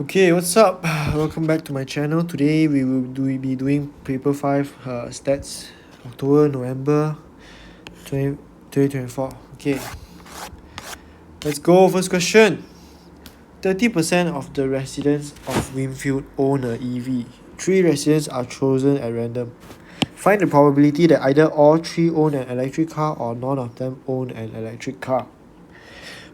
Okay, what's up? Welcome back to my channel. Today we will be doing paper 5 stats October November 2024. Okay, let's go. First question. 30% of the residents of Winfield own a EV. 3 residents are chosen at random. Find the probability that either all 3 own an electric car or none of them own an electric car.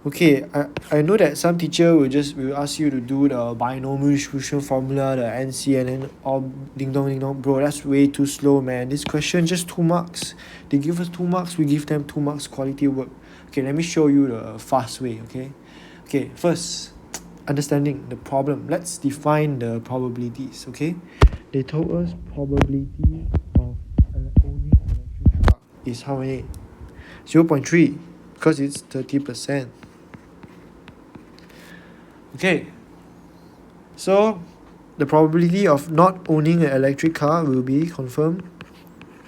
Okay, I know that some teacher will ask you to do the binomial distribution formula, the NC, and then all ding dong. Bro, that's way too slow, man. This question just 2 marks. They give us 2 marks, we give them 2 marks quality work. Okay, let me show you the fast way. Okay, first, understanding the problem. Let's define the probabilities. Okay, they told us probability of owning electric car is how many? 0.3, because it's 30%. Okay, so the probability of not owning an electric car will be confirmed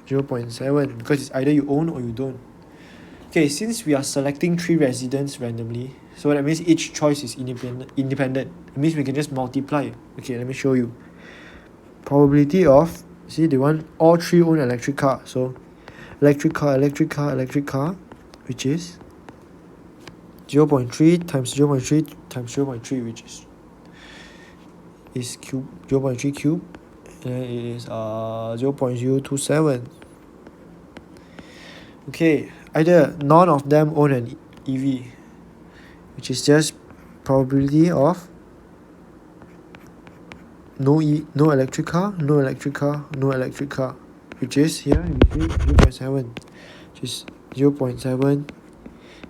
0.7, because it's either you own or you don't. Okay, since we are selecting 3 residents randomly, so that means each choice is independent. It means we can just multiply. Okay, let me show you. Probability of, see, they want all 3 own electric car. So electric car, which is 0.3 times 0.3 times 0.3, which is cube, 0.3 cube, and then it is 0.027. Okay, either none of them own an EV, which is just probability of no electric car, which is here you see 0.7, which is 0.7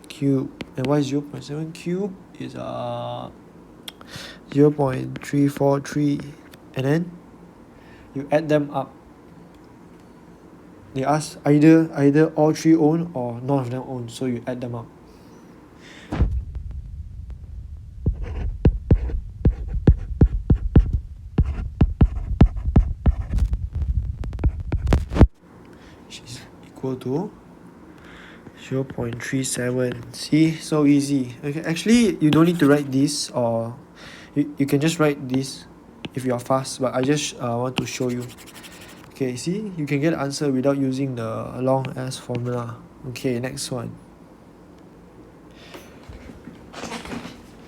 cube. And why is 0.7 cube? Is 0.343, and then you add them up. They ask either all 3 own or none of them own, so you add them up. Which is equal to 0.37. See, so easy. Okay, actually you don't need to write this, or you can just write this if you are fast, but I just want to show you. Okay, see, you can get the answer without using the long ass formula. Okay, next one.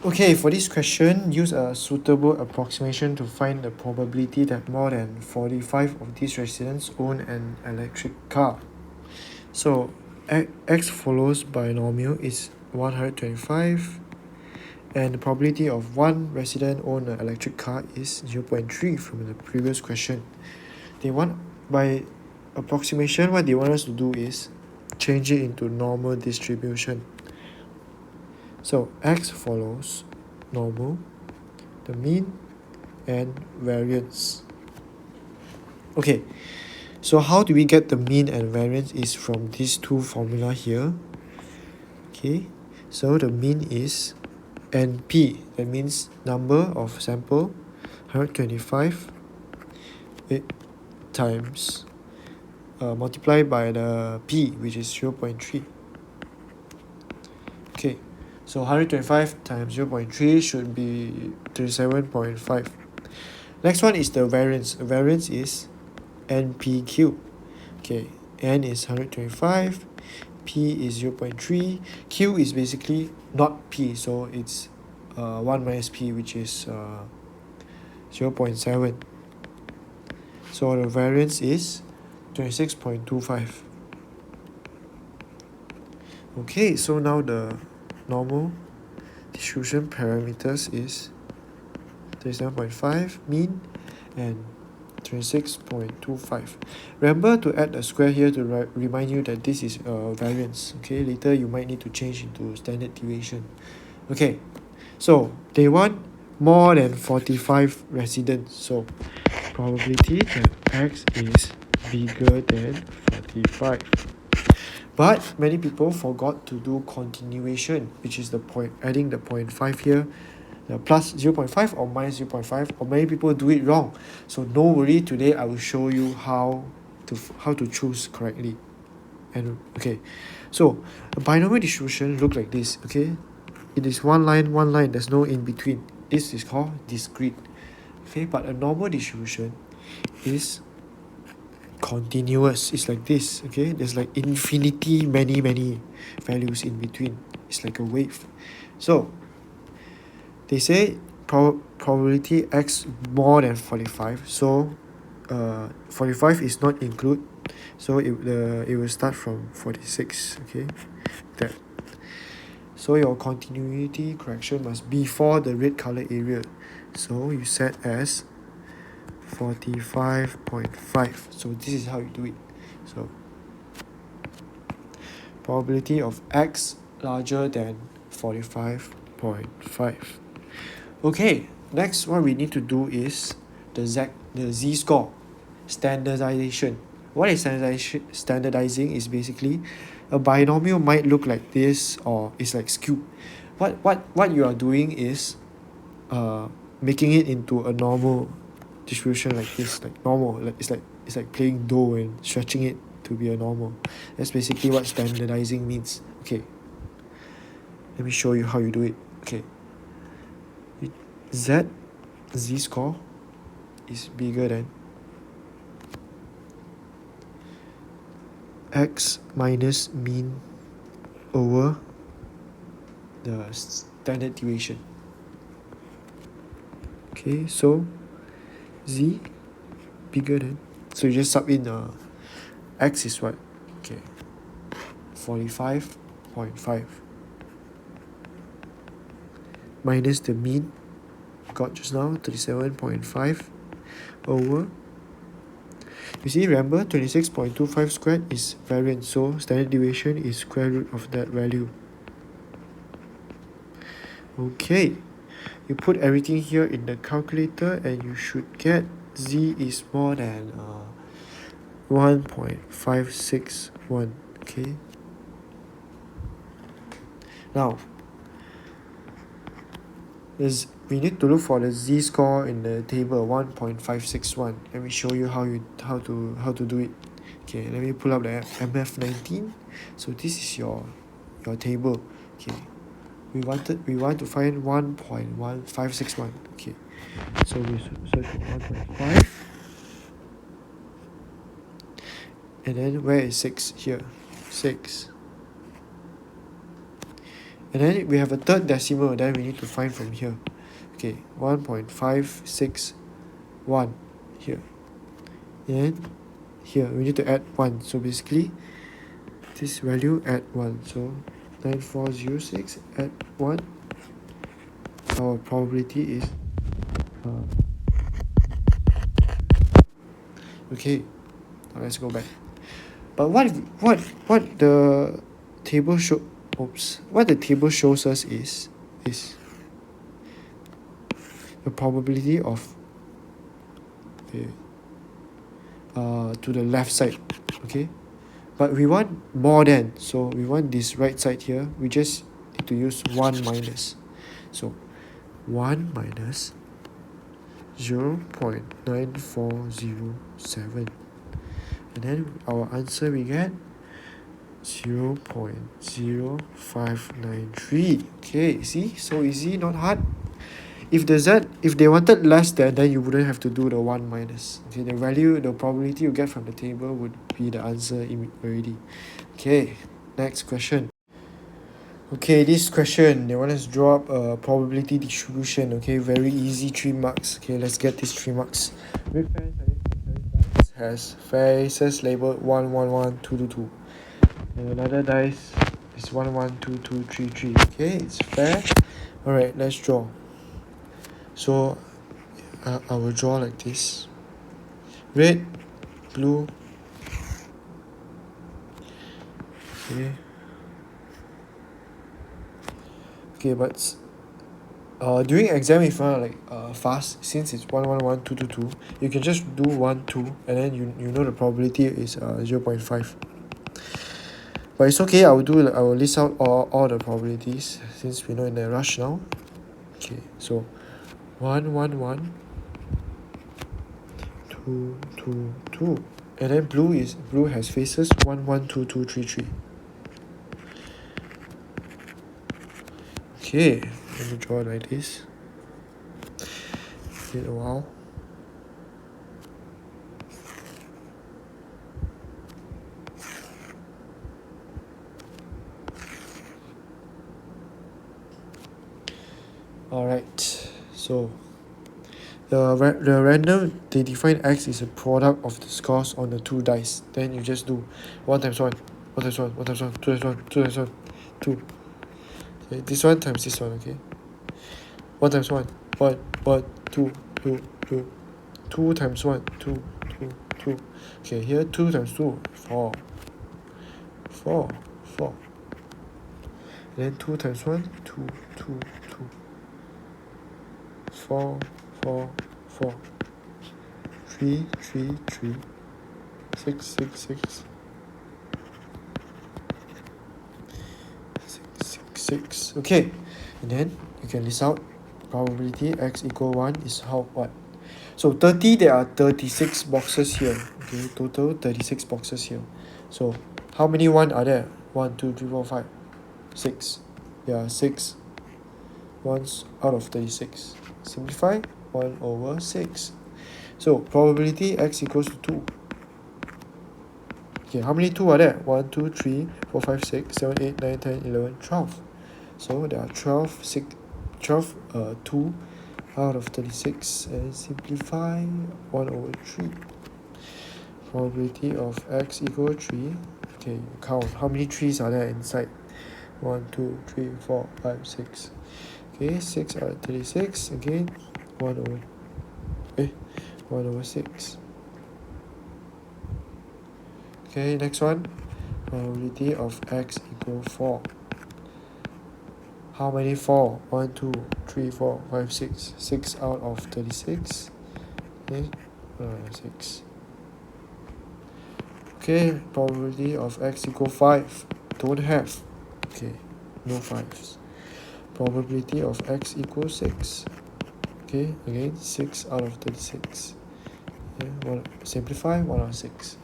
Okay, for this question, use a suitable approximation to find the probability that more than 45 of these residents own an electric car. So x follows binomial is 125, and the probability of one resident own an electric car is 0.3 from the previous question. They want, by approximation, what they want us to do is change it into normal distribution. So x follows normal, the mean, and variance. Okay, so how do we get the mean and variance is from these 2 formula here. Okay, so the mean is NP, that means number of sample, 125 times multiplied by the P, which is 0.3. Okay, so 125 times 0.3 should be 37.5. Next one is the variance. The variance is NPQ. Okay, N is 125, P is 0.3, Q is basically not P, so it's 1 minus P, which is 0.7. So the variance is 26.25. Okay, so now the normal distribution parameters is 37.5 mean and 26.25. Remember to add a square here to remind you that this is variance. Okay, later you might need to change into standard deviation. Okay, so they want more than 45 residents, so probability that x is bigger than 45. But many people forgot to do continuation, which is the point, adding the 0.5 here, the plus 0.5 or minus 0.5, or many people do it wrong. So no worry, today I will show you how to choose correctly. And okay, so a binomial distribution look like this. Okay, it is one line, there's no in between. this is called discrete. Okay, but a normal distribution is continuous. It's like this. Okay, there's like infinity many values in between. It's like a wave. So they say probability x more than 45, so 45 is not include, so it will start from 46. Okay, that. So your continuity correction must be for the red color area, so you set as 45.5. so this is how you do it. So probability of x larger than 45.5. Okay, next what we need to do is the z-score standardization. What is standardizing is basically a binomial might look like this, or it's like skewed. What you are doing is making it into a normal distribution like this, like normal, like it's like playing dough and stretching it to be a normal. That's basically what standardizing means. Okay, let me show you how you do it. Okay, z-score is bigger than x minus mean over the standard deviation. Okay, so z bigger than, so you just sub in x is what? Okay, 45.5 minus the mean got just now, 37.5 over, you see, remember 26.25 squared is variance, so standard deviation is square root of that value. Okay, you put everything here in the calculator and you should get z is more than 1.561. Okay, now we need to look for the z-score in the table 1.561. Let me show you how to do it. Okay, let me pull up the MF19. So this is your table. Okay, we want to find 1.1561. Okay, so we search for 1.5, and then where is 6? Here, 6. And then we have a third decimal, then we need to find from here. Okay, 1.561 here. And here we need to add 1. So basically this value add 1. So 9406 add 1. Our probability is okay. Now let's go back. But what the table what the table shows us is the probability of to the left side. Okay, but we want more than, so we want this right side here. We just need to use 1 minus, so 1 minus 0.9407, and then our answer we get 0.0593. Okay, see, so easy, not hard. If they wanted less than, then you wouldn't have to do the 1 minus. Okay, the probability you get from the table would be the answer already. Okay, next question. Okay, this question, they want us to draw up a probability distribution. Okay, very easy, 3 marks. Okay, let's get these 3 marks. Red dice has faces labeled 1, 1, 1, 2, 2, 2. And another dice is 1, 1, 2, 2, 3, 3. Okay, it's fair. Alright, let's draw. So I will draw like this: red, blue. Okay, but during exam, if you want fast, since it's 1, 1, 1, 2, 2, 2, you can just do 1, 2, and then you know the probability is 0.5. But it's okay, I will list out all the probabilities since we're not in a rush now. Okay, so 1, 1, 1, 2, 2, 2, and then blue has faces 1, 1, 2, 2, 3, 3. Okay, let me draw like this. Wait a while. Alright, so the random, they define x is a product of the scores on the two dice. Then you just do 1 times 1, 1 times 1, 1 times 1, 2 times 1, 2 times 1, 2. Okay, this one times this one, okay? 1 times 1, 1, 1, 2, 2, 2. 2 times 1, 2, 2, 2. Okay, here 2 times 2, 4. 4, 4. And then 2 times 1, 2, 2, 2. 4, 4, 4. 3, 3, 3. 6, 6, 6. 6, 6, 6. Okay, and then you can list out probability x equal 1 is how what? So 30, there are 36 boxes here. Okay, total 36 boxes here. So how many 1 are there? 1, 2, 3, 4, 5, 6. There are 6 ones out of 36. Simplify 1 over 6. So probability x equals to 2. Okay, how many 2 are there? 1, 2, 3, 4, 5, 6, 7, 8, 9, 10, 11, 12. So there are 12, 2 out of 36, and simplify 1 over 3. Probability of x equal 3. Okay, count how many 3's are there inside. 1, 2, 3, 4, 5, 6. Okay, 6 out of 36. Again, 1 over 6. Okay, next one. Probability of x equal 4. How many 4? 1, 2, 3, 4, 5, 6. 6 out of 36. Okay, 6. Okay, probability of x equal 5. Don't have. Okay, no 5s. Probability of x equals 6. Okay, again 6 out of 36. Okay, simplify 1 out of 6.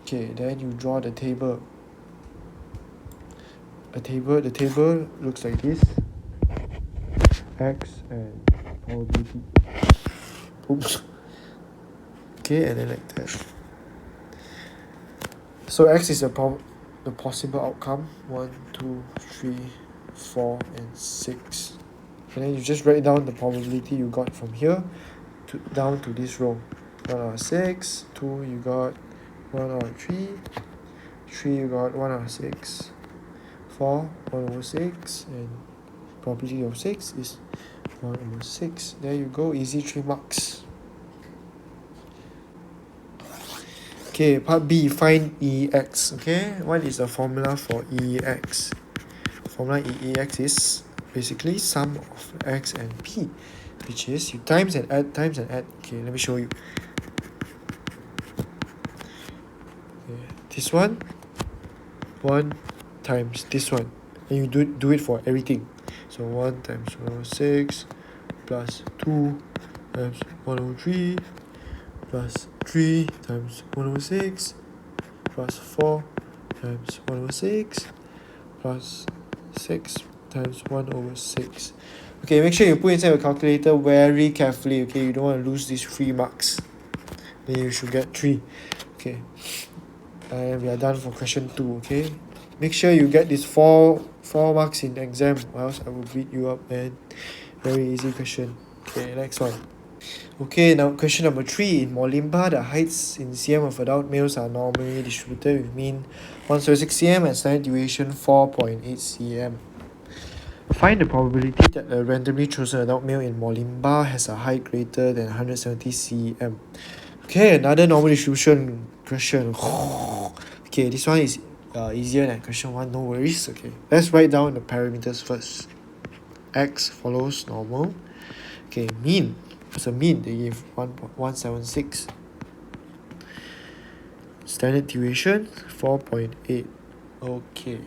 Okay, then you draw the table. The table looks like this. X and probability. Oops. Okay, and then like that. So x is the possible outcome. 1, 2, 3, 4, and 6. And then you just write down the probability you got from here down to this row. 1 out of 6. 2, you got 1 out of 3. 3, you got 1 out of 6. 4, 1 over 6. And probability of 6 is 1 over 6. There you go, easy 3 marks. Okay, part B, find EX. Okay, what is the formula for EX? Formula EX is basically sum of x and p, which is you times and add. Okay, let me show you. Okay, this one times this one, and you do it for everything. So 1 times 1 over 6 plus 2 times 1 over 3 plus 3 times 1 over 6 plus 4 times 1 over 6 plus 6 times 1 over 6. Okay, make sure you put inside your calculator very carefully. Okay, you don't want to lose these 3 marks. Then you should get 3. Okay, and we are done for question 2. Okay, make sure you get these 4 marks in exam, or else I will beat you up, man. Very easy question. Okay, next one. Okay, now question number 3. In Molimba, the heights in cm of adult males are normally distributed with mean 136 cm and standard deviation 4.8 cm. Find the probability that a randomly chosen adult male in Molimba has a height greater than 170 cm. Okay, another normal distribution question. Okay, this one is easier than question 1, no worries. Okay, let's write down the parameters first. X follows normal. Okay, mean. What's a mean? They give 1.176. Standard deviation 4.8. Okay.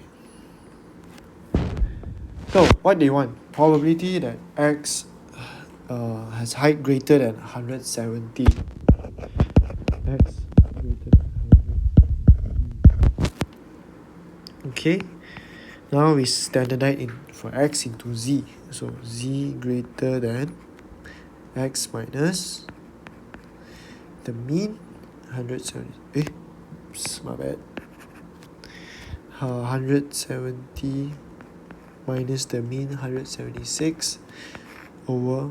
So what they want? Probability that x has height greater than 170. X greater than 170. Okay. Now we standardize for x into z. So z greater than x minus the mean 170, my bad, 170 minus the mean 176 over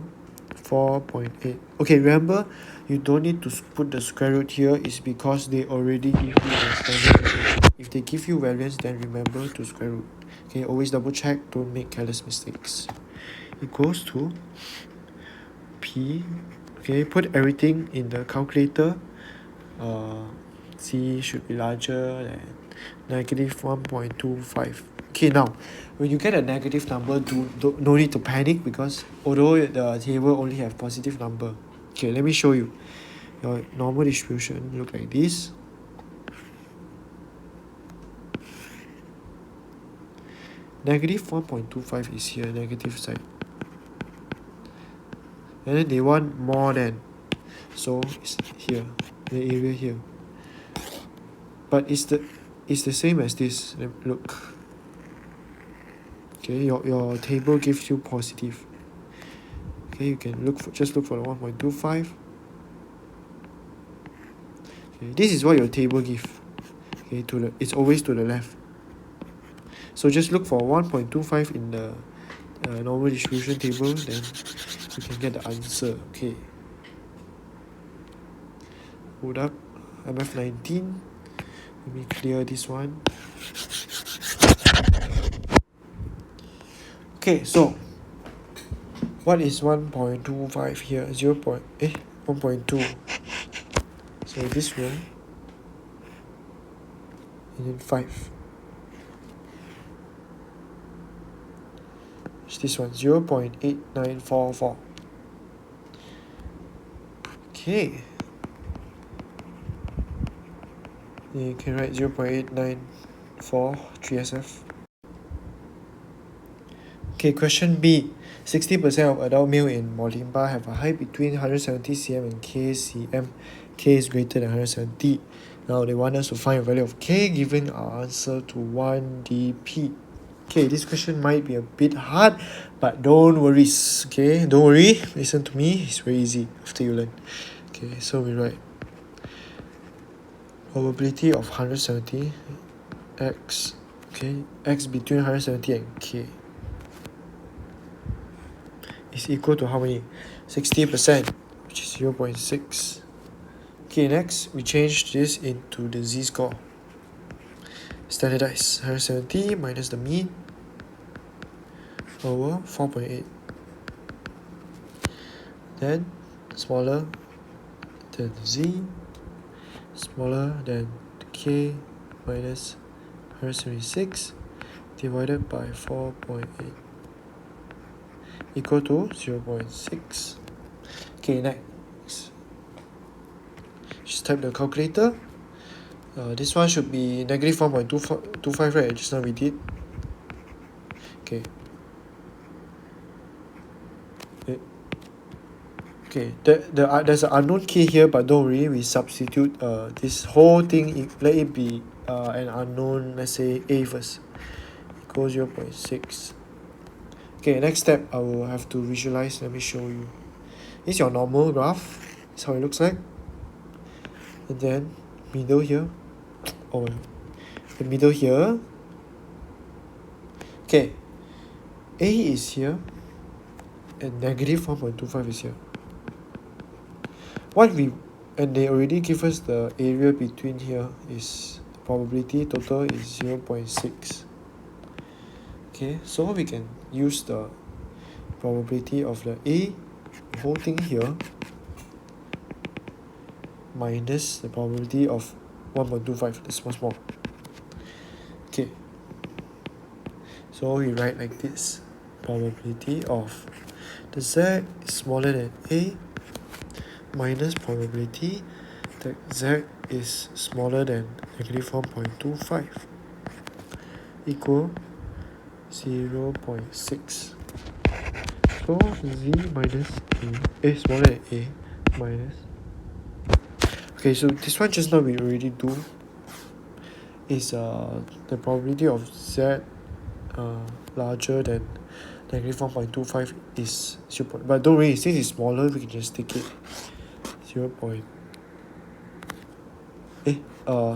4.8. Okay, remember, you don't need to put the square root here. Is because they already give you the standard. If they give you variance, then remember to square root. Okay, always double check, don't make careless mistakes. Equals to p. Okay, put everything in the calculator. C should be larger than negative 1.25. Okay, now when you get a negative number, no need to panic, because although the table only have positive number. Okay, let me show you. Your normal distribution look like this. Negative 1.25 is here, negative side. And then they want more than, so it's here, the area here. But it's the same as this. Look. Okay, your table gives you positive. Okay, you can look for the 1.25. Okay, this is what your table gives. Okay, it's always to the left. So just look for 1.25 in the normal distribution table, then you can get the answer. Okay. Hold up. MF19. Let me clear this one. Okay, so what is 1.25 here? 1.2. So this one, and then 5. It's this one, 0.8944. Okay. You can write 0.894 3SF. Okay, question B. 60% of adult male in Molimba have a height between 170 cm and kcm. K is greater than 170. Now they want us to find a value of K given our answer to 1 dp. Okay, this question might be a bit hard, but don't worry. Okay, don't worry. Listen to me. It's very easy after you learn. Okay, so we write probability of 170 x. Okay, x between 170 and K is equal to how many? 60%, which is 0.6. Okay, next we change this into the z-score. Standardize 170 minus the mean over 4.8. Then smaller than z, smaller than k minus 176 divided by 4.8 equal to 0.6. Okay, next. Just type the calculator. This one should be negative 1.25, right? Just now we did. Okay. Okay, there's an unknown k here, but don't worry, we substitute this whole thing, let it be an unknown, let's say a first, equals 0.6. Okay, next step, I will have to visualize. Let me show you. This is your normal graph. That's how it looks like. And then middle here. Oh, the middle here. Okay, A is here, and negative 1.25 is here. And they already give us the area between here is probability total is 0.6. Okay, so we can use the probability of the A, the whole thing here, minus the probability of 1.25, the small. Okay, so we write like this: probability of the Z is smaller than A minus probability that Z is smaller than negative 1.25 equal 0.6. So Z minus A is smaller than A minus. Okay, so this one just now we already do is the probability of Z larger than -1.25 is 0. But don't worry, since it's smaller, we can just take it 0.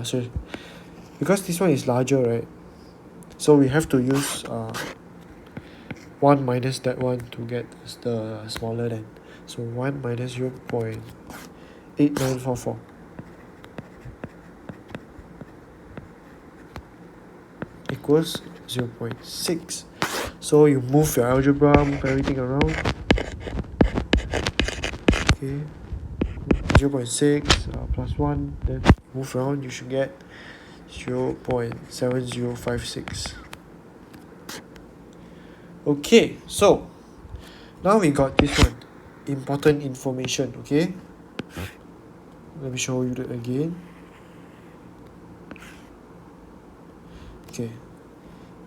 Sorry, because this one is larger, right? So we have to use 1 minus that one to get the smaller then. So 1 minus 0.8944 equals 0.6. So you move your algebra, move everything around. Okay, 0.6 plus 1, then move around, you should get 0.7056. Okay, so now we got this one, important information. Okay, let me show you that again. Okay,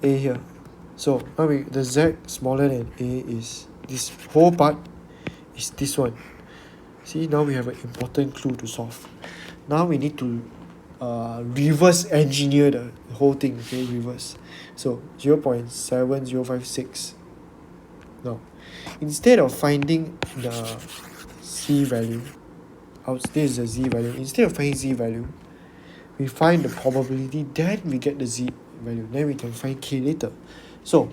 A here. So now the z smaller than A is this whole part is this one. See, now we have an important clue to solve. Now we need to reverse engineer the whole thing. Okay, reverse. So 0.7056. Now, instead of finding the c value, this is the z value. Instead of finding z value, we find the probability, then we get the z value. Then we can find k later. So,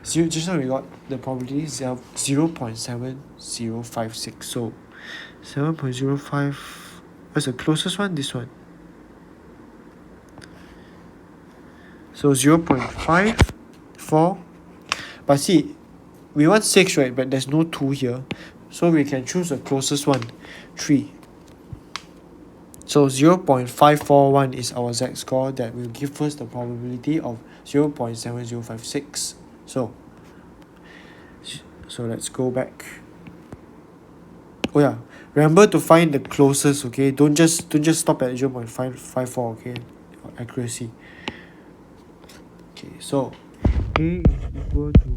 just now we got the probability 0.7056. So, 7.05. What's the closest one? This one. So 0.54. But see, we want 6, right? But there's no 2 here. So we can choose the closest one, 3. So 0.541 is our z-score that will give us the probability of 0.7056. So let's go back. Oh yeah, remember to find the closest. Okay, don't just stop at 0.554. Okay, accuracy. Okay, so A is equal to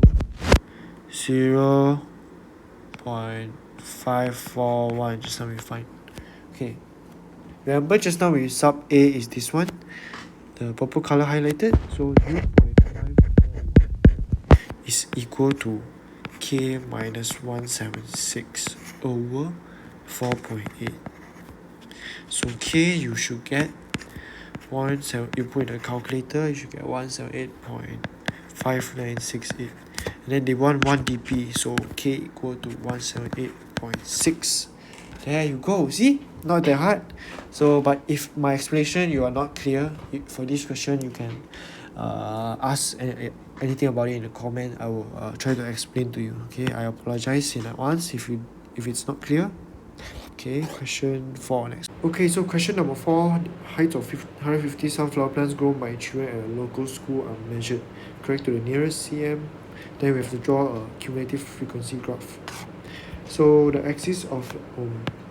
0.541. Just now we find. Okay, remember just now we sub A is this one, the purple color highlighted. So 0.541 is equal to k minus 176 over 4.8. So k you should get you put in the calculator, you should get 178.5968. And then they want 1 dp, so k equal to 178.6. There you go. See, not that hard. So but if my explanation you are not clear for this question, you can ask anything about it in the comment. I will try to explain to you. Okay, I apologize in advance if it's not clear. Okay, question 4 next. Okay, so question number 4, heights of 150 sunflower plants grown by children at a local school are measured. Correct to the nearest cm. Then we have to draw a cumulative frequency graph. So the axis of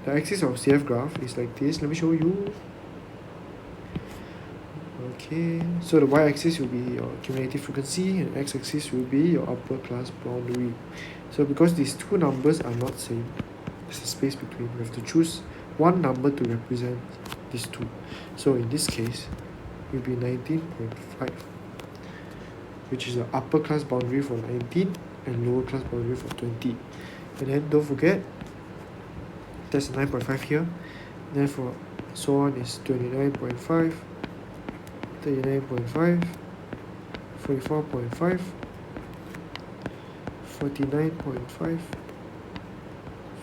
CF graph is like this. Let me show you. Okay, so the y-axis will be your cumulative frequency and x-axis will be your upper class boundary. So because these two numbers are not same, there's a space between, we have to choose one number to represent these two. So in this case, it will be 19.5, which is the upper class boundary for 19 and lower class boundary for 20. And then don't forget, there's a 9.5 here. Therefore, so on is 29.5, 39.5, 44.5, 49.5,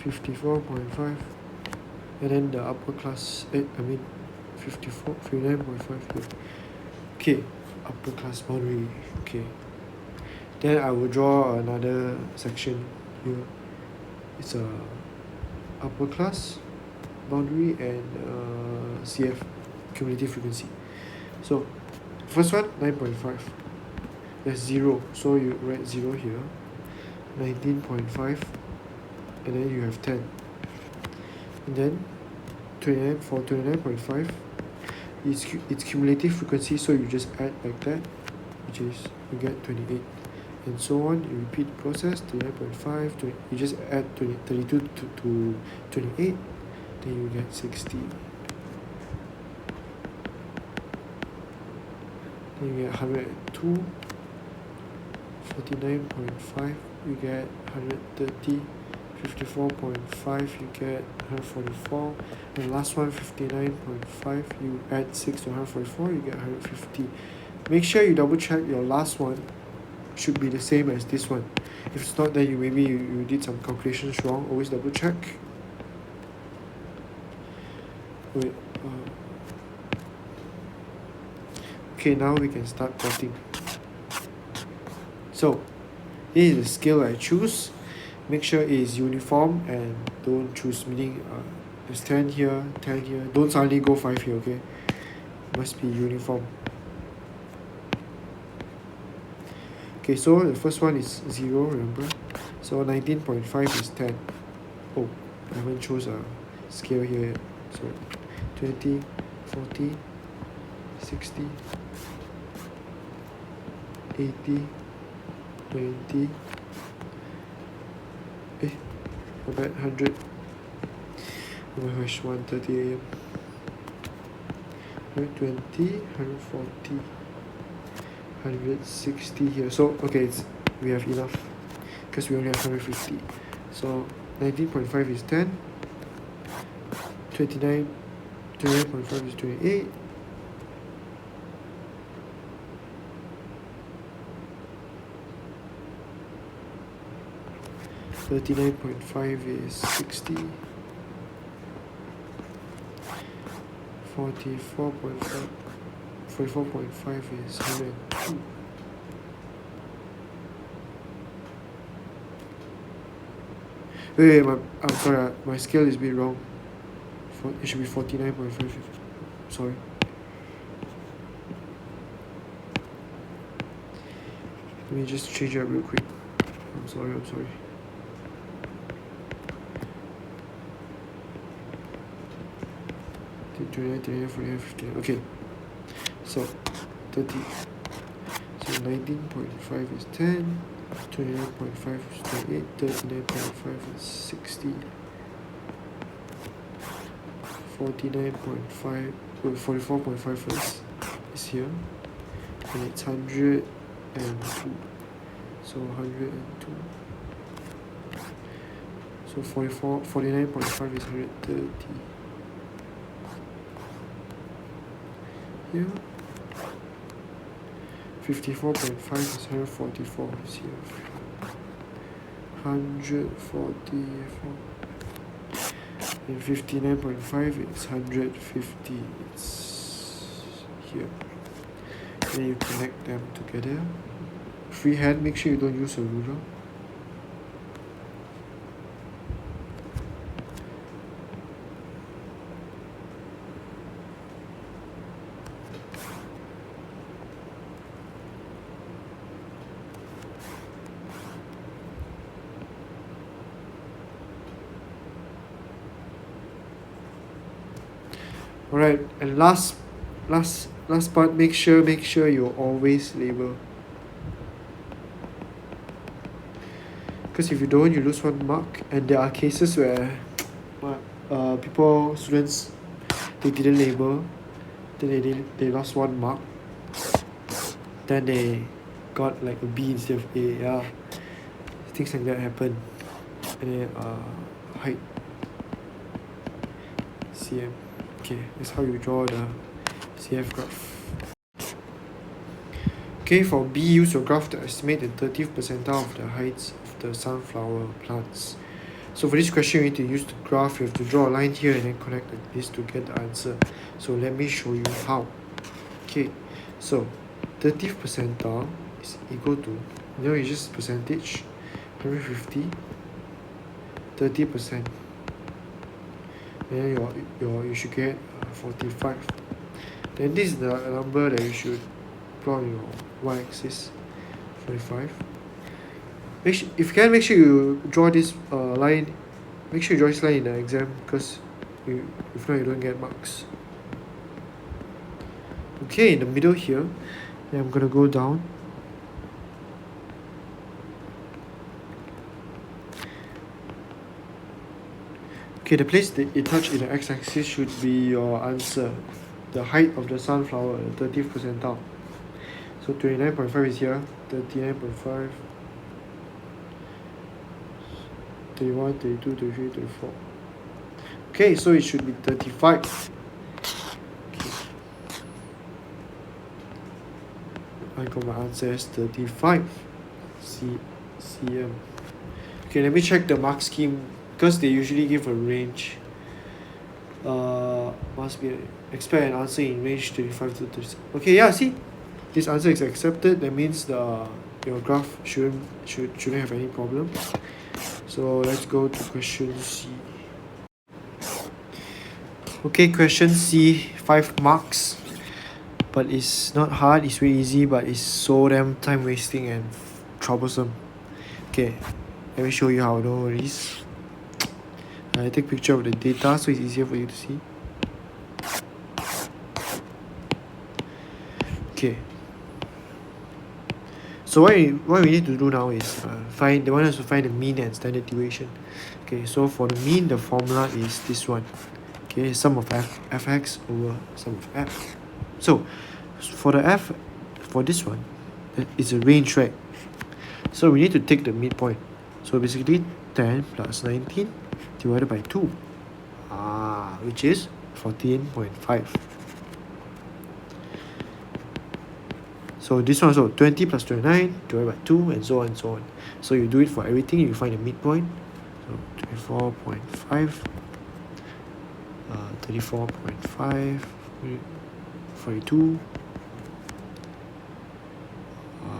54.5, and then the upper class 59.5 here. Okay, upper class boundary. Okay, then I will draw another section here. It's a upper class boundary and CF cumulative frequency. So first one 9.5, there's 0, so you write 0 here. 19.5, and then you have 10, and then 29 for 29.5 it's cumulative frequency, so you just add like that, which is you get 28, and so on. You repeat the process. 29.5, you just add 32 to 28, then you get 60, then you get 102, 49.5, you get 130. 54.5, you get 144. And last one, 59.5, you add 6 to 144, you get 150. Make sure you double check your last one should be the same as this one. If it's not, then maybe you did some calculations wrong. Always double check. Wait. Okay, now we can start plotting. So, this is the scale I choose. Make sure it is uniform and don't choose, meaning there's 10 here, 10 here. Don't suddenly go 5 here, okay? Must be uniform. Okay, so the first one is 0, remember? So 19.5 is 10. Oh, I haven't chose a scale here yet. So 20, 40, 60, 80, 90. About 100. Oh my gosh, 1:30 AM. 120, 140, 160 here. So okay, we have enough because we only have 150. So 19.5 is 10. 29.5 is 28. 39.5 is 60. 44.5 is 102. Wait, I'm sorry, my scale is a bit wrong. It should be 49.5. Sorry. Let me just change it up real quick. I'm sorry. 29, 29, 49, 50. Okay, so 30. So 19.5 is 10. 29.5 is 28. 39.5 is 60. 49.5, 44.5 first is here, and it's 102. So 102. So 49.5 is 130. Here. 54.5 is 144 is here. 144. And 59.5 is 150. It's here. Then you connect them together. Freehand, make sure you don't use a ruler. Alright, and last part, make sure you always label. Because if you don't, you lose 1 mark. And there are cases where students, they didn't label, then they lost 1 mark. Then they got like a B instead of A. Yeah, things like that happen. And then height cm. Okay, that's how you draw the CF graph. Okay, for B, use your graph to estimate the 30th percentile of the heights of the sunflower plants. So for this question, you need to use the graph. You have to draw a line here and then connect this to get the answer. So let me show you how. Okay, so 30th percentile is equal to, it's just percentage, 150, 30%. Then you should get 45. Then this is the number that you should plot on your y-axis, 45. If you can, make sure you draw this line. Make sure you draw this line in the exam, because if not, you don't get marks. Okay, in the middle here, then I'm gonna go down. Okay, the place that it touched in the x-axis should be your answer, the height of the sunflower, the 30th percentile. So 29.5 is here, 39.5, 31, 32, 33, 34. Okay, so it should be 35. I got my answer as 35 cm. Okay, let me check the mark scheme because they usually give a range. Must be expect an answer in range 35 to 36. Okay, yeah, see, this answer is accepted. That means your graph shouldn't have any problem. So let's go to question C. Okay, question C, 5 marks, but it's not hard, it's very easy, but it's so damn time wasting and troublesome. Okay, let me show you how. No worries. I take picture of the data so it's easier for you to see. Okay, so what we need to do now is find the mean and standard deviation. Okay, so for the mean, the formula is this one. Okay, sum of fx over sum of f. So for this one, it's a range, right? So we need to take the midpoint. So basically 10 plus 19 divided by 2, which is 14.5. So this one also 20 plus 29 divided by 2, and so on and so on. So you do it for everything, you find the midpoint. So 24.5, 34.5, 42,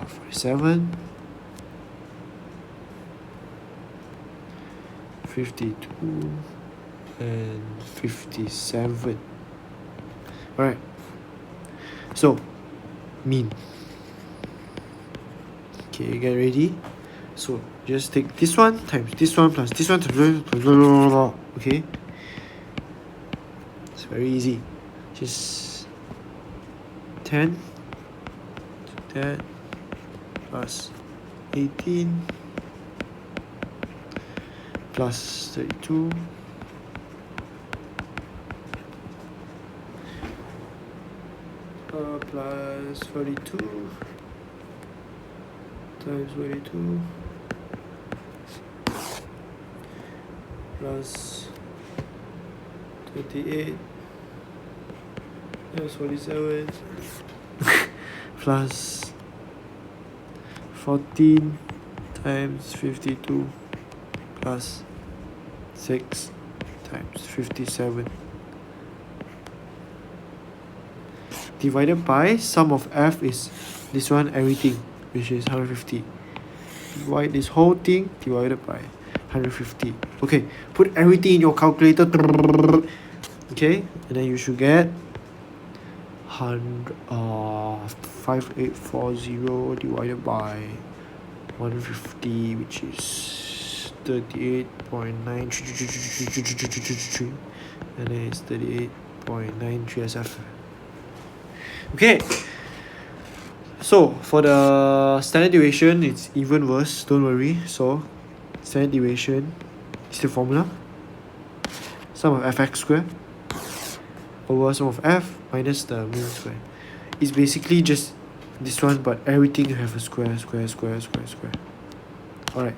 47, 52, and 57. Alright, so mean. Okay, get ready. So just take this one times this one plus this one times blah, blah, blah, blah. Okay, it's very easy. Just 10 10 plus 18 plus 32 plus 42 times 42 plus 28 times 47 plus 14 times 52 plus 6 times 57 divided by sum of f is this one, everything, which is 150. Divide this whole thing divided by 150. Okay, put everything in your calculator. Okay, and then you should get 5840 divided by 150, which is 38.9, and then it's 38.93 SF. Okay, so for the standard deviation, it's even worse, don't worry. So standard deviation is the formula sum of fx squared over sum of f minus the mean square. It's basically just this one, but everything you have a square. Alright,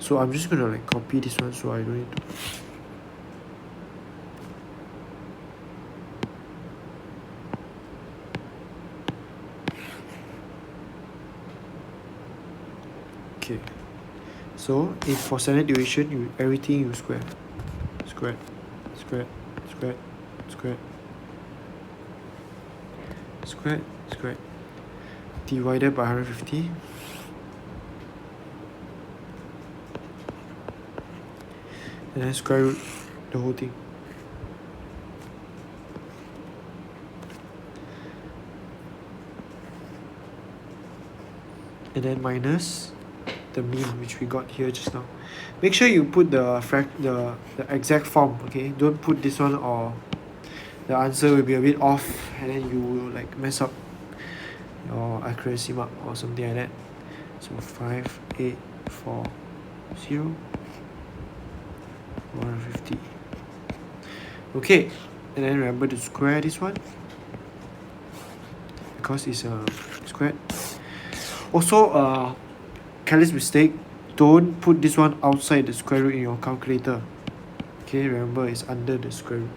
so I'm just gonna copy this one so I don't need to. Okay, so if for standard deviation, everything you square divided by 150, and then square root the whole thing. And then minus the mean, which we got here just now. Make sure you put the exact form, okay? Don't put this one, or the answer will be a bit off, and then you will mess up your accuracy mark or something like that. So 5840 150. Okay, and then remember to square this one. because it's squared. Also, careless mistake, don't put this one outside the square root in your calculator. Okay, remember it's under the square root.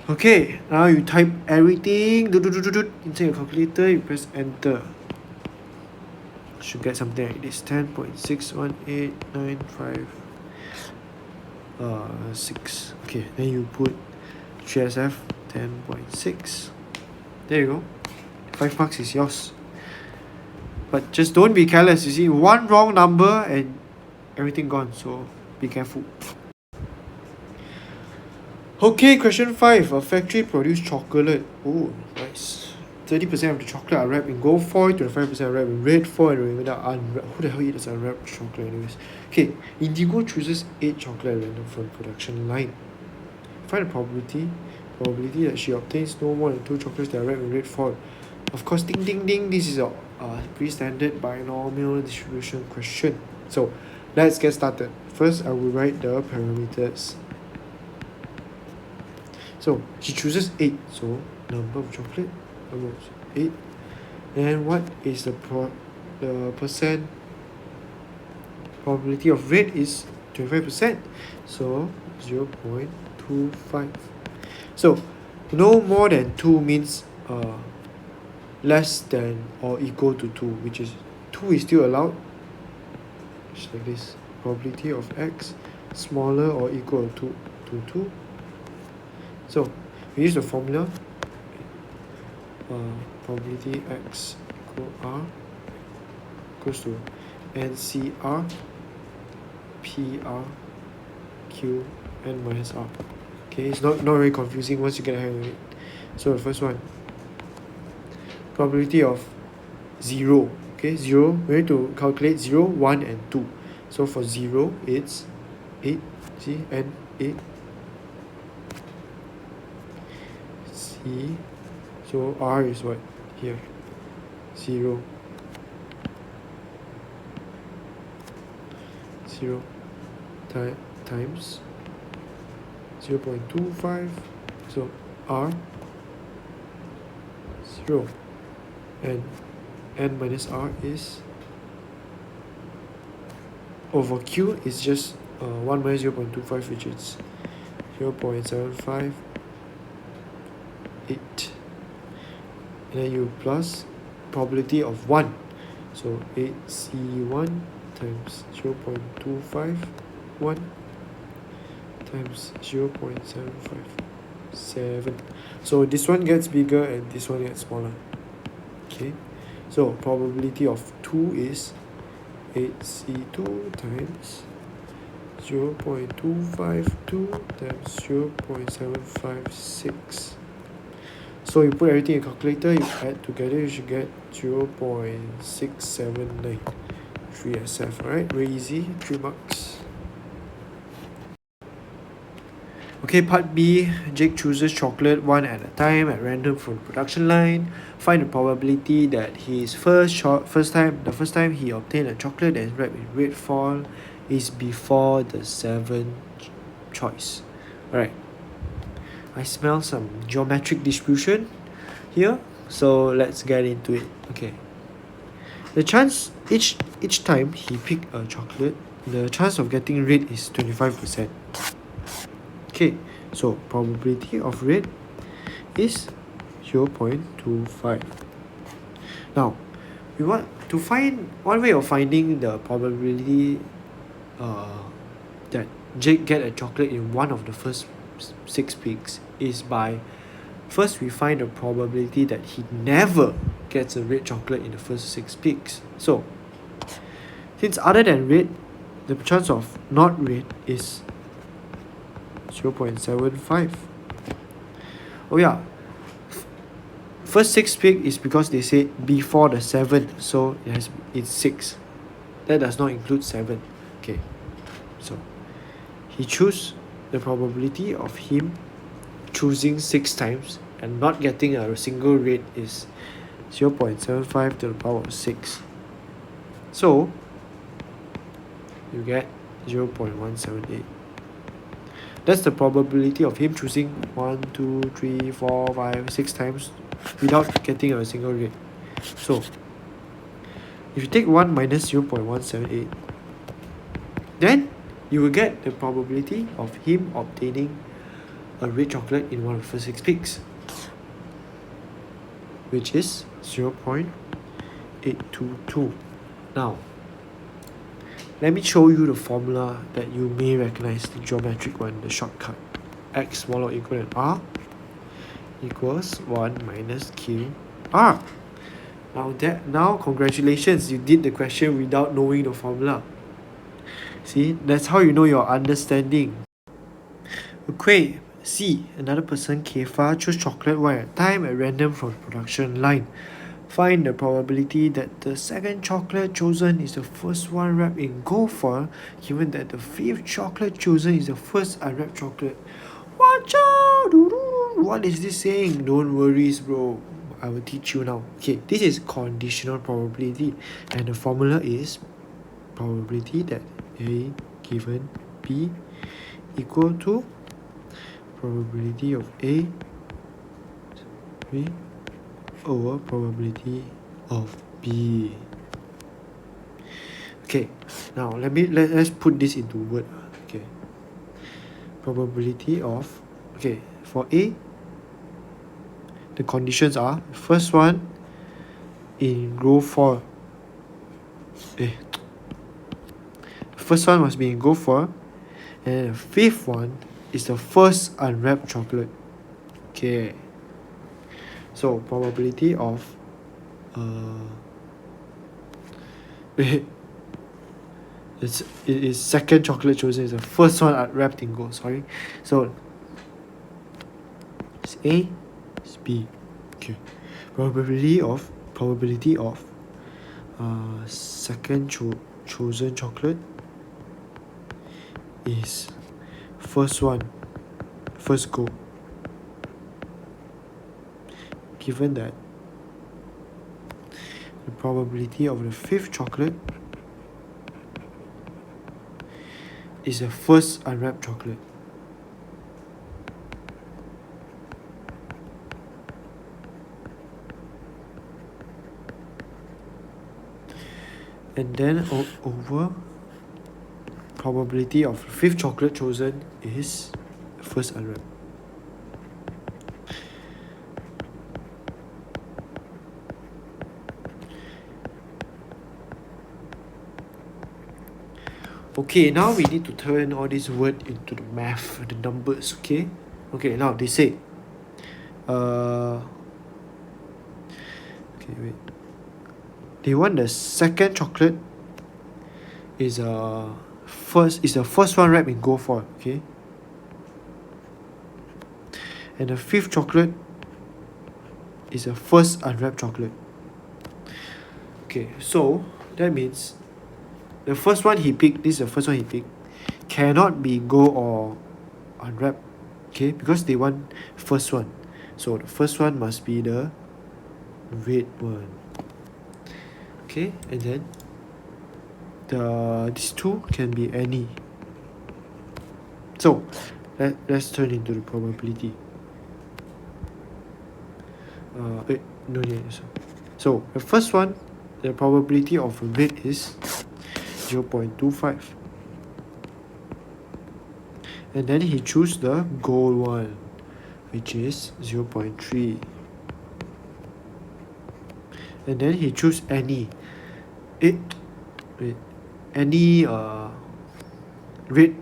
Okay, now you type everything into your calculator, you press enter. Should get something like this: 10.61895 okay, then you put 3SF 10.6. there you go, 5 marks is yours. But just don't be careless. You see, one wrong number and everything gone, so be careful. Okay, question 5. A factory produced chocolate. Oh, nice. 30% of the chocolate are wrapped in gold foil, 25% are wrapped in red foil, and the remainder are unwrapped. Who the hell eats unwrapped chocolate anyways? Okay, Indigo chooses 8 chocolate at random from production line. Find the probability that she obtains no more than 2 chocolates that are wrapped in red foil. Of course, ding ding ding, this is a pretty standard binomial distribution question. So let's get started. First, I will write the parameters. So she chooses 8, so number of chocolate, number of 8. And what is the percent probability of red is 25%, so 0.25. So no more than 2 means less than or equal to 2, which is 2 is still allowed. Just like this, probability of x smaller or equal to 2. So we use the formula, probability x equal r equals to NCR PR Q n minus r. Okay, it's not very confusing once you get a hang of it. So the first one, probability of 0. Okay, 0, we need to calculate 0, 1 and 2. So for 0 it's 8, see, and 8. C, so r is what here? 0 times 0.25, so r 0, and n minus r is over q is just 1 minus 0.25, which is 0.758, and then you plus probability of 1, so 8c1 times 0.251 times 0.757. So this one gets bigger and this one gets smaller. Okay, so probability of 2 is 8c2 times 0.252 times 0.756. So you put everything in your calculator, you add together, you should get 0.679 3SF. Alright, very easy, 3 marks. Okay, part B. Jake chooses chocolate one at a time at random from the production line. Find the probability that his first time he obtained a chocolate that is wrapped in red foil is before the 7th choice. Alright, I smell some geometric distribution here, so let's get into it. Okay, the chance each time he pick a chocolate, the chance of getting red is 25%. Okay, so probability of red is 0.25. Now we want to find one way of finding the probability that Jake get a chocolate in one of the first 6 picks is by first we find the probability that he never gets a red chocolate in the first 6 picks. So since other than red, the chance of not red is 0.75. Oh yeah, first 6 pick is because they say before the 7th, so it's 6. That does not include 7. Okay, so he choose the probability of him choosing 6 times and not getting a single red is 0.75 to the power of 6. So you get 0.178. That's the probability of him choosing 1, 2, 3, 4, 5, 6 times without getting a single rate. So if you take 1 minus 0.178, then you will get the probability of him obtaining a red chocolate in one of the first 6 picks, which is 0.822. Now, let me show you the formula that you may recognize, the geometric one, the shortcut. X smaller or equal than R equals 1 minus Q R. Now congratulations, you did the question without knowing the formula. See, that's how you know your understanding. Okay, C. Another person, Kefa, chose chocolate one at a time at random from the production line. Find the probability that the second chocolate chosen is the first one wrapped in gold foil, given that the fifth chocolate chosen is the first unwrapped chocolate. Watch out! What is this saying? Don't worry, bro. I will teach you now. Okay, this is conditional probability, and the formula is probability that A given B equal to probability of A B over probability of B. Okay, now let's put this into word. Okay, probability of, okay, for A, the conditions are first one in row 4. First one must be in row 4, and the fifth one is the first unwrapped chocolate. Okay, so probability of it is second chocolate chosen is the first one unwrapped in gold. Sorry, so it's A, it's B. Okay, probability of second chosen chocolate is first gold, given that the probability of the fifth chocolate is the first unwrapped chocolate. And then over probability of the fifth chocolate chosen is first unwrapped. Okay, now we need to turn all this word into the math, the numbers. Okay, now they say they want the second chocolate is the first one wrapped in gold foil. Okay, and the fifth chocolate is the first unwrapped chocolate. Okay, so that means the first one he picked, this is the first one he picked, cannot be gold or unwrapped. Okay, because they want first one, so the first one must be the red one. Okay, and then these two can be any. So let's turn into the probability. So the first one, the probability of red is 0.25, and then he choose the gold one, which is 0.3, and then he choose any red,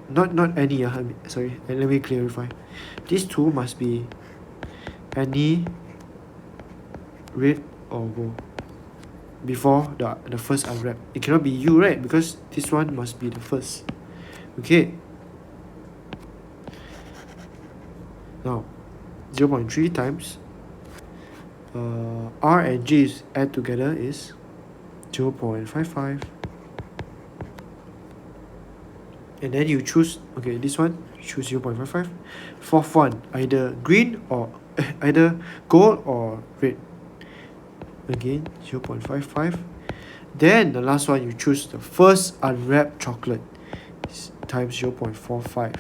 not any, sorry, and let me clarify, these two must be any red or gold before the first unwrap. It cannot be you, right? Because this one must be the first. Okay, now 0.3 times R and G add together is 0.55, and then you choose, okay, this one choose 0.55. Fourth one, either green or either gold or red, again 0.55. Then the last one, you choose the first unwrapped chocolate times 0.45.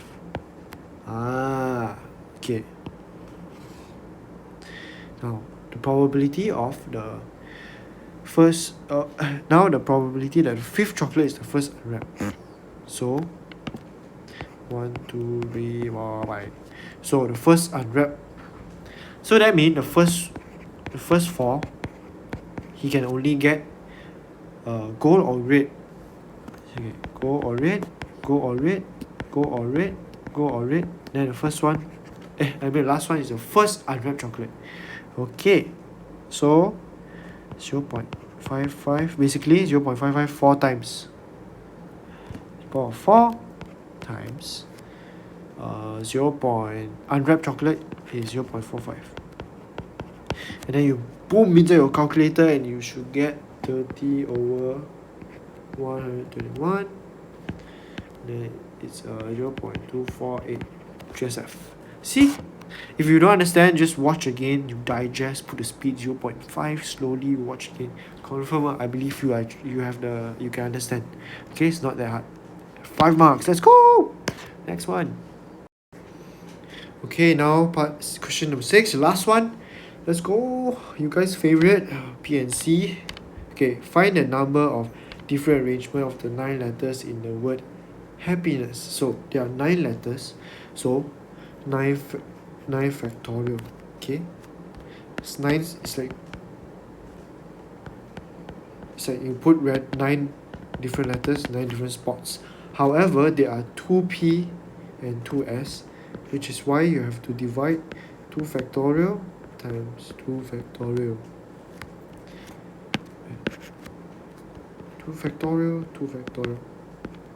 Okay, now the probability of the first now the probability that the fifth chocolate is the first unwrap. So 1 2 3 4 5. So the first unwrap, so that means the first four he can only get gold or red. Okay, gold or red, gold or red, gold or red, gold or red. Then the first one, the last one is the first unwrapped chocolate. Okay, so 0.55, basically 0.55 4 times. 4 times unwrapped chocolate is 0.45. And then you boom into your calculator and you should get 30 over 121. Then it's 0.248 GSF. See? If you don't understand, just watch again, you digest, put the speed 0.5, slowly watch again. Confirm, I believe you can understand. Okay, it's not that hard. 5 marks, let's go! Next one. Okay, now question number 6, the last one. Let's go. You guys' favorite, P and C. Okay, find the number of different arrangement of the 9 letters in the word happiness. So there are 9 letters, so 9 factorial. Okay, it's 9. It's like you put 9 different letters, 9 different spots. However, there are 2p and 2s, which is why you have to divide 2 factorial times 2 factorial. 2 factorial, 2 factorial.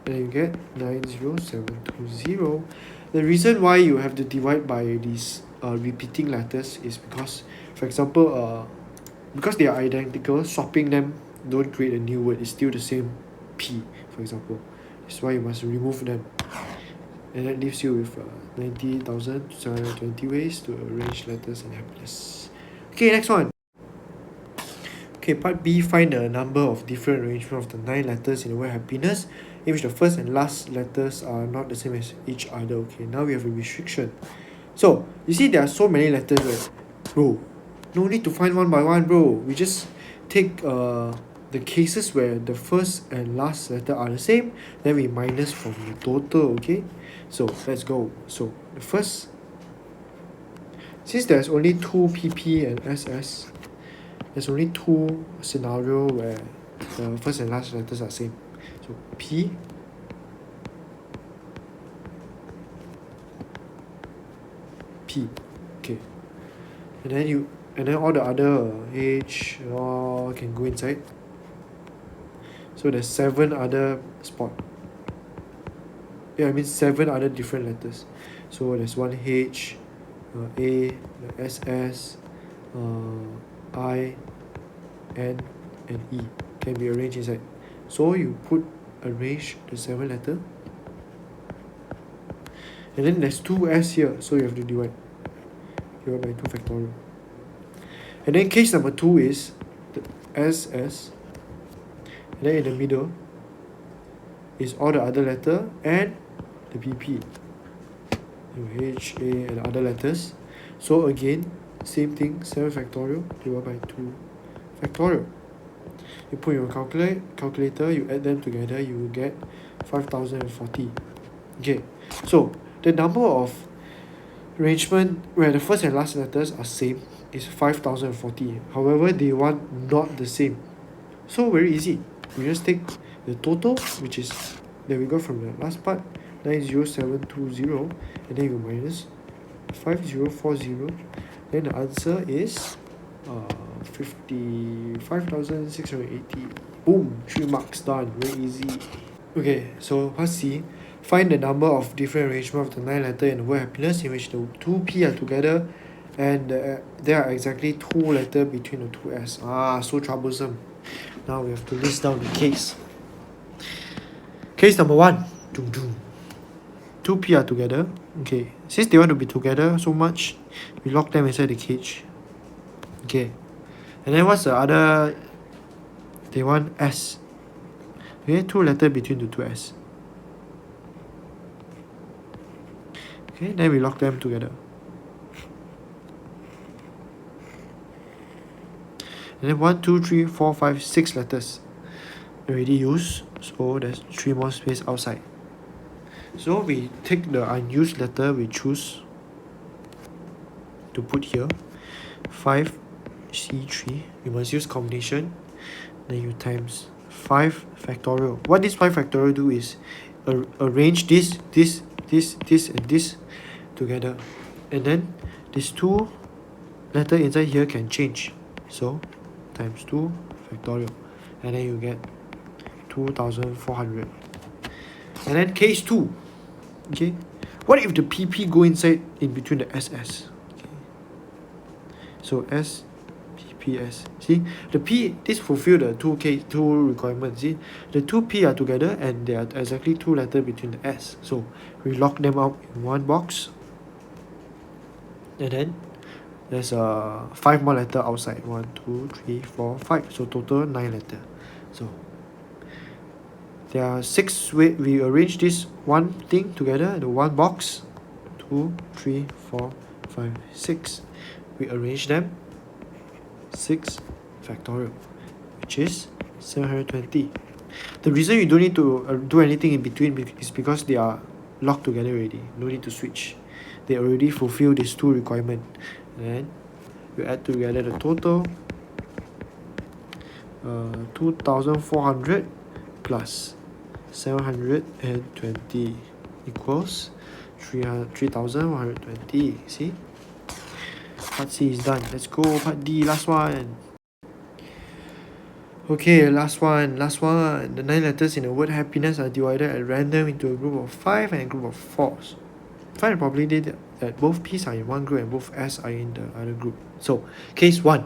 And you get 90720. The reason why you have to divide by these repeating letters is because, for example, because they are identical, swapping them don't create a new word. It's still the same P, for example. That's why you must remove them. And that leaves you with 90,720 ways to arrange letters in happiness. Okay, next one. Okay, part B, find the number of different arrangement of the 9 letters in the word happiness, in which the first and last letters are not the same as each other. Okay, now we have a restriction. So, you see there are so many letters, right? Bro, no need to find one by one, bro. We just take the cases where the first and last letter are the same, then we minus from the total, okay? So, let's go. So, the first, since there's only 2 PP and SS, there's only 2 scenario where the first and last letters are same. So P, okay, and then all the other H all can go inside. So there's 7 other spot. Yeah, I mean 7 other different letters. So there's one H, A, the SS, I, N, and E can be arranged inside. So you arrange the 7 letter, and then there's 2 S here, so you have to divide by 2 factorial. And then case number 2 is the SS, and then in the middle is all the other letter and the PP, H, A, and other letters. So again, same thing, 7 factorial divided by 2 factorial. You put your calculator, you add them together, you will get 5040. Okay, so the number of arrangement where the first and last letters are same is 5040. However, they want not the same. So very easy. We just take the total, which is that we got from the last part, 90720, and then you minus 5040. Then the answer is 55,680. Boom, 3 marks done. Very easy. Okay, so part C, find the number of different arrangement of the 9 letter in the word happiness in which the 2 P are together and there are exactly 2 letter between the 2 S. So troublesome. Now we have to list down the case. Case number 1. 2 P are together. Okay, since they want to be together so much, we lock them inside the cage. Okay, and then what's the other? They want S. Okay, 2 letter between the 2 S. Okay, then we lock them together. And then 1, 2, 3, 4, 5, 6 letters already used, so there's 3 more space outside. So we take the unused letter we choose to put here. 5C3, we must use combination, then you times 5 factorial. What this 5 factorial do is arrange this, and this together, and then these 2 letter inside here can change, so times 2 factorial, and then you get 2400. And then case 2, okay, what if the PP go inside in between the SS? Okay. So S, P, S. See, the P, this fulfill the 2 requirements. See, the 2 P are together and there are exactly 2 letters between the S. So we lock them up in one box, and then there's 5 more letter outside. 1, 2, 3, 4, 5. So total 9 letter. So there are 6 ways we arrange this one thing together, the one box. 2, 3, 4, 5, 6. We arrange them 6 factorial, which is 720. The reason you don't need to do anything in between is because they are locked together already. No need to switch. They already fulfill these 2 requirements. And you add together the total, 2400 plus 720 equals 3120. See, part C is done. Let's go part D, last one. Okay, last one. The 9 letters in the word happiness are divided at random into a group of 5 and a group of 4. Find the probability that both P's are in one group and both S are in the other group. So, case 1.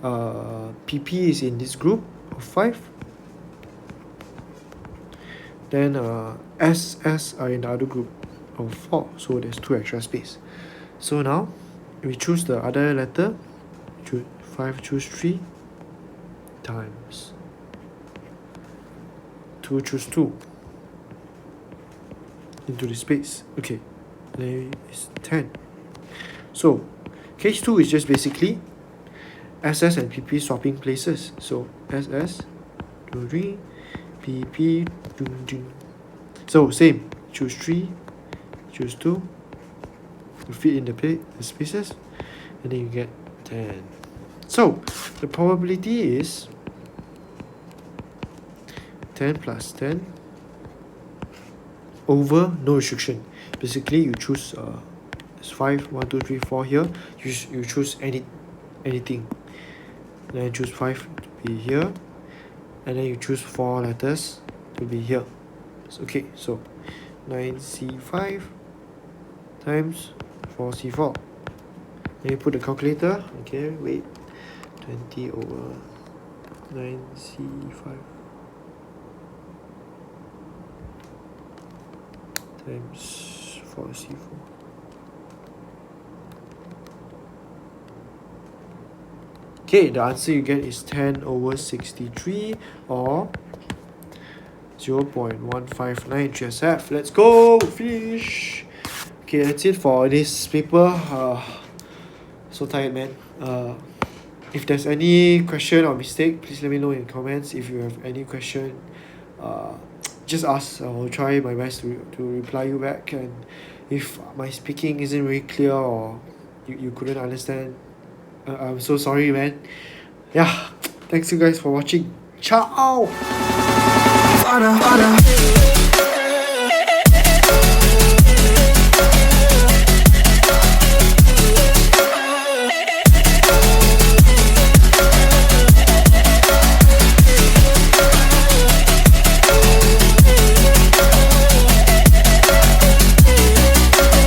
PP is in this group of 5. Then SS are in the other group of 4. So there's 2 extra space. So now we choose the other letter. 5 choose 3 times 2 choose 2 into the space. Okay, there is 10. So case 2 is just basically SS and PP swapping places. So SS 2, 3, PP 2, 2. So same, choose 3, choose 2 to fit in the spaces, and then you get 10. So the probability is 10 plus 10 over no restriction. Basically you choose it's 5, 1, 2, 3, 4 here. You choose anything. Then you choose 5 to be here, and then you choose 4 letters to be here. Okay, so 9C5 times 4C4. Then you put the calculator. Okay, wait. 20 over 9C5 times 4C4. Okay, the answer you get is 10 over 63, or 0.159 GSF. Let's go, finish. Okay, that's it for this paper. So tired, man. If there's any question or mistake, please let me know in comments. If you have any question, just ask. I'll try my best to reply you back. And if my speaking isn't very clear or you couldn't understand, I'm so sorry, man. Yeah, thanks you guys for watching. Ciao.